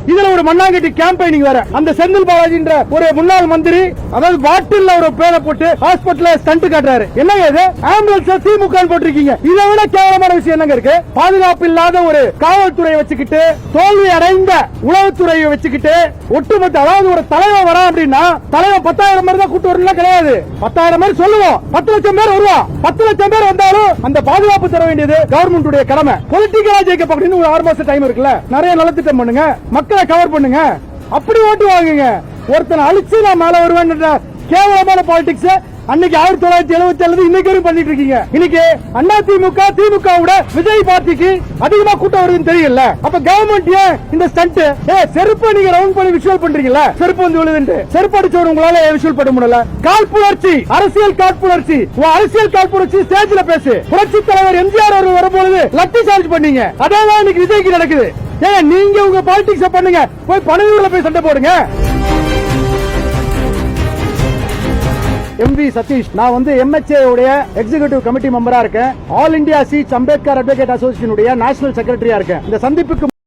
இதுல ஒரு மண்ணாங்கட்டி கேம்பெயினிங் வேற. அந்த செந்தில் பாலாஜின்ற ஒரு முன்னாள் மந்திரி அதாவது பாட்டில் ஒரு பேரை போட்டு ஹாஸ்பிட்டல்ல ஸ்டண்ட் காட்டுறாரு. என்னங்க இது? ஆம்புலன்ஸ் திமுக போட்டிருக்கீங்க. இதை விட கேவலமான விஷயம் என்னங்க இருக்கு? பாதுகாப்பு இல்லாத ஒரு காவல்துறையை வச்சுக்கிட்டு, தோல்வி அடைந்த உளவுத்துறையை வச்சுக்கிட்டு, ஒட்டுமொத்த அதாவது ஒரு தலைவர் வரா அப்படின்னா தலைவர் 10,000 பேர் தான் கூட்டு வரலாம் கிடையாது. 10,000 பேர் சொல்லுவோம், 10 லட்சம் பேர் வருவான். 10 லட்சம் பேர் வந்தாலும் அந்த பாதுகாப்பு தர வேண்டியது கவர்மெண்ட் கடமை. பொலிட்டிக்கலா ஜெயிக்க அப்படின்னு ஒரு 6 மாசம் டைம் இருக்குல்ல, நிறைய நலத்திட்டம் பண்ணுங்க, மக்களை கவர் பண்ணுங்க, அப்படி ஓட்டு வாங்குங்க. ஒருத்தனை அழிச்சு நான் மேல வருவேன் கேவலமான பாலிடிக்ஸ் அன்னைக்கு 1977 இன்னைக்கு வரைக்கும் பண்ணிட்டு இருக்கீங்க. இன்னைக்கு அண்ணா திமுக திமுகவோட விஜய் பார்ட்டிக்கு அதிகமா கூட்டம் வருதுன்னு தெரியல. அப்ப கவர்மெண்ட் ஏன் இந்த ஸ்டண்ட்? செருப்பு நீங்க ரவுண்ட் பண்ணி விஷுவல் பண்றீங்கல்ல, செருப்பு வந்து விழுதுன்னு செருப்பு அடிச்சவங்க உங்களால விஷுவல் பண்ண முடியல. காழ்ப்புணர்ச்சி, அரசியல் காழ்ப்புணர்ச்சி. அரசியல் காழ்ப்புணர்ச்சி ஸ்டேஜ்ல பேசு. புரட்சி தலைவர் எம்ஜிஆர் அவர்கள் வரும்போது லத்தி சார்ஜ் பண்ணீங்க, அதான் இன்னைக்கு விஜய்க்கு நடக்குது. நீங்க உங்க பாலிடிக்ஸ் பண்ணுங்க, போய் பனையூர்ல போய் சண்டை போடுங்க. எம்பி சதீஷ், நான் வந்து MHA உடைய எக்ஸிகியூட்டிவ் கமிட்டி மெம்பரா இருக்கேன். All India seats Ambedkar advocate association உடைய நேஷனல் செக்ரட்டரியா இருக்கேன். இந்த சந்திப்புக்கு